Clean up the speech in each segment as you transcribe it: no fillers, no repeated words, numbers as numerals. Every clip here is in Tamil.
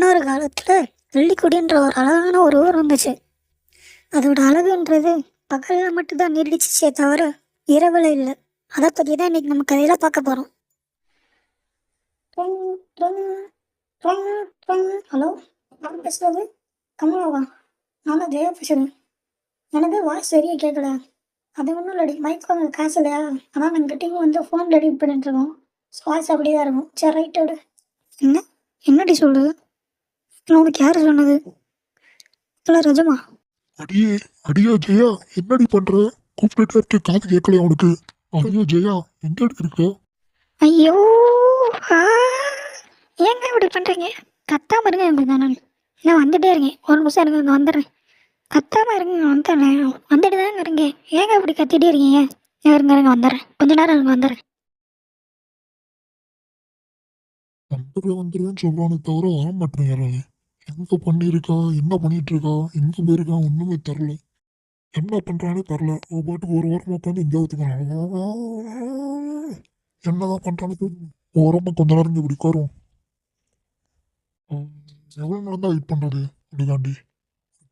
முன்னொரு காலத்தில் வெள்ளிக்குடின்ற ஒரு அழகான ஒரு ஊர் இருந்துச்சு. அதோட அழகுன்றது பகலில் மட்டும்தான் நீடிச்சிச்சே தவிர இரவில் இல்லை. அதை பற்றி தான் இன்னைக்கு நம்ம கதையில் பார்க்க போகிறோம். ஹலோ, நான் பேசுகிறது கமலாவா? நான் தான் ஜெயா பேசுகிறேன். எனக்கு வாய்ஸ் சரியாக கேட்கல. அது ஒன்றும் இல்லடி, மைக் வாங்க காசு இல்லையா? ஆனால் நாங்கள் கிட்டேயும் வந்து ஃபோன் ரெடி பண்ணிட்டு இருக்கோம். வாய்ஸ் அப்படியே தான் இருக்கும். சரி, ரைட்டோடு. என்னடி சொல்லுது? உனக்கு யார் சொன்னது? இல்லை ரஜமா. அடியே அடியா ஜெயா, என்னடி பண்ற? கூப்பிட்டுட்டே இருக்க, காது கேட்கலையா உனக்கு? அடியோ ஜெயா, எங்க இருக்க? ஐயோ, ஆ, ஏங்க இப்படி பண்ணுறீங்க? கத்தாம இருங்க. இப்படி தான் நான் வந்துட்டே இருக்கேன். ஒரு நிமிஷம் இருங்க, இங்கே வந்துடுறேன். கத்தாம இருங்க, வந்துடுறேன். வந்துட்டு தாங்க இருங்க. ஏங்க இப்படி கத்திட்டே இருக்கீங்க? இருங்க வந்துடுறேன். கொஞ்ச நேரம் இங்கே வந்துடுறேன். வந்துருவேன்னு சொல்றானே தவிர வர மாட்டேன். யாராவது எங்க பண்ணியிருக்கா, என்ன பண்ணிட்டு இருக்கா, எங்க போயிருக்கா, ஒண்ணுமே தெரில. என்ன பண்றானே தெரில. ஒரு பாட்டுக்கு ஒரு வாரமா உட்காந்து எங்கேயாவது என்னதான் பண்றானு தெரியும். ஓரமா கொஞ்ச நேரம் இங்க இப்படி உட்காரும். எவ்வளவு நேரம் தான் வெயிட் பண்றது? அப்படிதாண்டி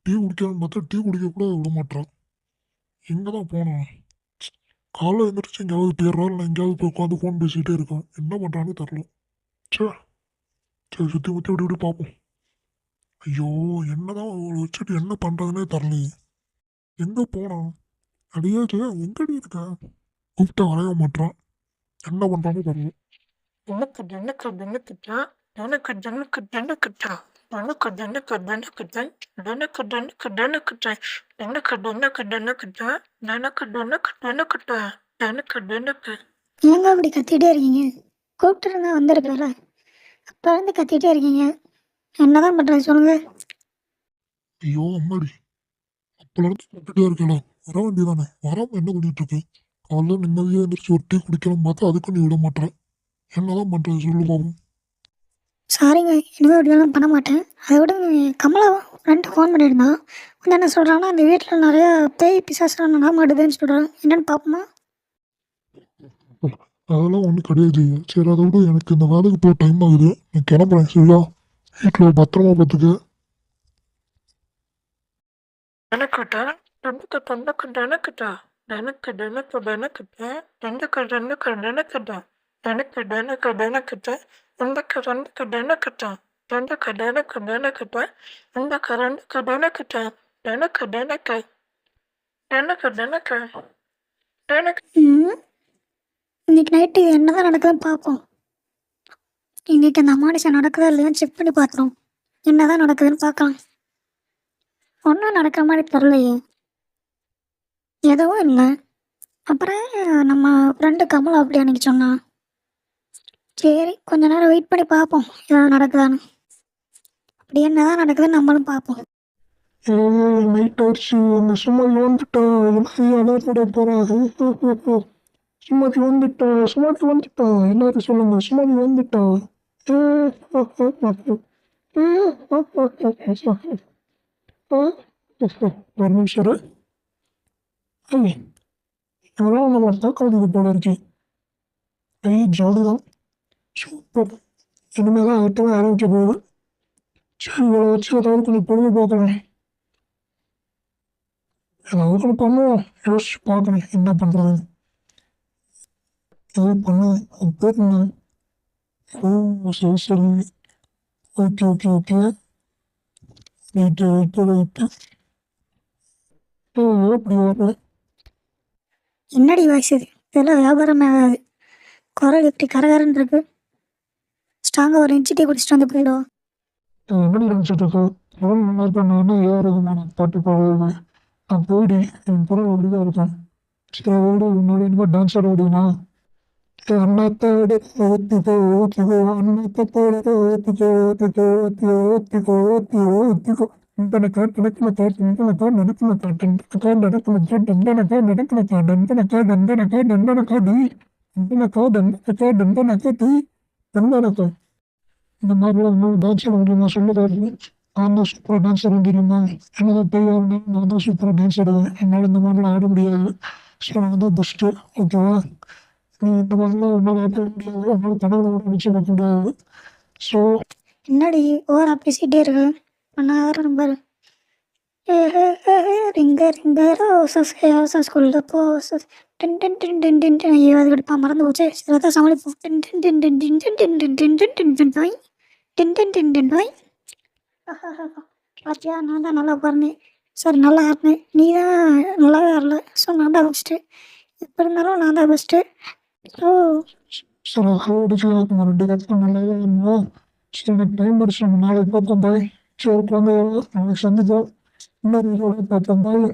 டீ குடிக்கணும்னு பார்த்தா டீ குடிக்க கூட விட மாட்டான். எங்கதான் போனான்? காலைல எழுந்திரிச்சு எங்கேயாவது போயிடுறா, இல்லை எங்கேயாவது போய் உட்காந்து ஃபோன் பேசிகிட்டே இருக்கான். என்ன பண்ணுறான்னு தெரில. சரி, சுற்றி முற்றி இப்படி இப்படி பார்ப்போம். ஐயோ, என்னதான் அவளை வச்சுட்டு என்ன பண்ணுறதுனே தெரிலையே. எங்கே போனான்? அடியே ஜெயா, எங்கடி இருக்க? கூப்பிட்டா வரைய மாட்டான். என்ன பண்ணுறான்னு தெரில. எனக்கு எனக்கு எனக்குட்டா எனக்கு எனக்கு எனக்குட்டா எனக்கு எனக்கு எனக்குட்டா எனக்கு எனக்கு எனக்குட்டா எனக்கு எனக்கு எனக்குட்டா எனக்கு எனக்கு எனக்குட்டா எனக்கு எனக்கு ஏங்க அப்படி கத்திட்டே இருக்கீங்க? கூப்பிட்டு இருந்தா வந்திருக்கல, அப்போ வந்து கத்திட்டே இருக்கீங்க. என்னதான் பண்ணுறது சொல்லுங்க. ஐயோ அம்மாடி, அப்போலேருந்து கூப்பிட்டுட்டே இருக்கலாம். வர வேண்டியதானே? வராமல் என்ன பண்ணிட்டு இருக்கு? காலைல நிம்மதியாக எழுந்திரிச்சு ஒரு டீ குடிக்கலாம் பார்த்தா அதுக்கும் நீ விட மாட்டேன். என்னதான் பண்ணுறது சொல்லு பாபு. சாரிங்க, இனிமேல் இப்படியெல்லாம் பண்ண மாட்டேன். அதை விட கமலா ஃப்ரெண்டு ஃபோன் பண்ணியிருந்தான். வந்து என்ன சொல்கிறான்னா, அந்த வீட்டில் நிறையா பேய் பிசாசுலாம் நடமாடுதுன்னு சொல்கிறான். என்னென்னு பார்ப்போமா? அதெல்லாம் ஒன்றும் கிடையாது. சரி, அதை விட எனக்கு இந்த வேலைக்கு போக டைம் ஆகுது. நான் கிளம்புறேன். சரியா? வீட்டில் பத்திரமா பார்த்துக்க. எனக்குட்டா எனக்கு எனக்கு எனக்குட்டா எனக்கு எனக்கு எனக்குட்டா எனக்கு எனக்கு எனக்குட்டா எனக்கு எனக்கு எனக்குட்டா எனக்கு எனக்கு எனக்குட்டா எனக்கு எனக்கு எனக்குட்டா எனக்கு எனக்கு எனக்குட்டா எனக்கு எனக்கு எனக்கு எனக்கு எனக்கு இன்னைக்கு நைட்டு என்ன தான் நடக்குதுன்னு பார்ப்போம். இன்னைக்கு அந்த அமானுஷம் நடக்குதா இல்லையான்னு செக் பண்ணி பார்க்குறோம். என்ன தான் நடக்குதுன்னு பார்க்கலாம். ஒன்றும் நடக்கிற மாதிரி தெரிலையே, எதுவும் இல்லை. அப்புறம் நம்ம ஃப்ரெண்டு கமலா அப்படி அன்னைக்கு சொன்னான். சரி, கொஞ்ச நேரம் வெயிட் பண்ணி பார்ப்போம் எதாவது நடக்குதான்னு. அப்படி என்ன தான் நடக்குதுன்னு நம்மளும் பார்ப்போம். நைட் ஆயிடுச்சு. அந்த சுமதி வந்துட்டா. எல்லாரையும் அலர்ட் போறா. சுமதி வந்துட்டா, சுமதி வந்துட்டா. எல்லாரும் சொல்லுங்க, சுமதி வந்துட்டா. ஒரு நிமிஷம். எவ்வளோ நம்ம தக்காளி போல இருக்கு. ஜாலிதான். சூப்பர். இனிமேல் தான் ஆட்டமே ஆரம்பிக்க போகுது. சரி, இவ்வளோ வச்சு ஏதாவது கொஞ்சம் பொழுது பார்க்கணும். ஏதாவது கொஞ்சம் பண்ணுவோம். யோசிச்சு பார்க்கணும் என்ன பண்ணுறது. இது பண்ணு, அது பேர் என்ன? ஓ சரி சரி. Okay okay okay. Right right right. எப்படி வரல? என்னடி வயசு இது? இதெல்லாம் வியாபாரமே ஆகாது. குரல் எப்படி கரகரன்னு இருக்கு. ஸ்ட்ராங்காக ஒரு இன்ச்சிட்டே குடிச்சிட்டு வந்து போயிடும். என்னடி நினச்சிட்டு இருக்கா? குரல் நல்லா இருக்கேன். நான் என்ன ஏறுதுமான பாட்டு பாடுறது? நான் போயிடு, என் குரல் அப்படிதான் இருக்கேன். சரி, ஓடு, உன்னோட இனிமேல் டான்ஸர் ஓடுனா அண்ணாத்தோட ஓத்திக்கோ ஓத்திக்கோ அண்ணாத்தோட ஓத்திக்கோ ஓத்திக்கோ ஓத்திக்கோ ஓத்திக்கோ ஓத்திக்கோ ஓத்திக்கோ இந்தனக்கா நடக்கல காட்டு இந்தனக்கா நடக்கல காட்டு இந்தனக்கா நடக்கல காட்டு இந்தனக்கா நடக்கல காட்டு இந்தனக்கா தந்தனக்கா தந்தனக்கா டி இந்தனக்கா தந்தனக்கா தந்தனக்கா டி தந்தனக்கா. இந்த மாதிரிலாம் டான்ஸ் ஆட முடியுமா சொல்லதாரு? நான் தான் சூப்பராக டான்ஸ் ஆட முடியுமா? என்னதான் பெரிய நான் தான் சூப்பராக டான்ஸ் ஆடுவேன். என்னால் இந்த மாதிரிலாம் ஆட முடியாது. ஸோ நான் தான் பெஸ்ட்டு. ஓகேவா? நீ இந்த மாதிரிலாம் உன்னால் ஆட முடியாது. உன்னால் கனவுல கூட நினச்சி பார்க்க முடியாது. ஸோ என்னடி ஓவரா பேசிகிட்டே இருக்கு நான் வேறு நம்பர் ரிங்க ரிங்க ரோசஸ் ரோசஸ்குள்ள போசஸ் டின் டின் டின் டின் டின் டின் ஐயோ அது கடுப்பா மறந்து போச்சு சரி தான் சமாளிப்போம் டின் டின் டின் டின் டின் டின் டின் டின் டின் டின் டின் டின் டாய் டின் டின் டின் டின் டாய் பாத்தியா நான் தான் நல்லா பாருனேன் சரி நல்லா ஆடினேன் நீ தான் நல்லாவே ஆடல ஸோ நான் தான் பெஸ்ட்டு எப்போ இருந்தாலும் நான் தான் பெஸ்ட்டு ஸோ சரி அடிச்சு நம்ம 2 கட்டும் நல்லாவே இருந்தோம். சரி எனக்கு டைம் படிச்சு நம்ம நாளைக்கு பார்ப்போம் பாய். சரி குழந்தை நாளைக்கு சந்திப்போம். இன்னொரு வீடியோவில் பார்ப்போம் பாய்.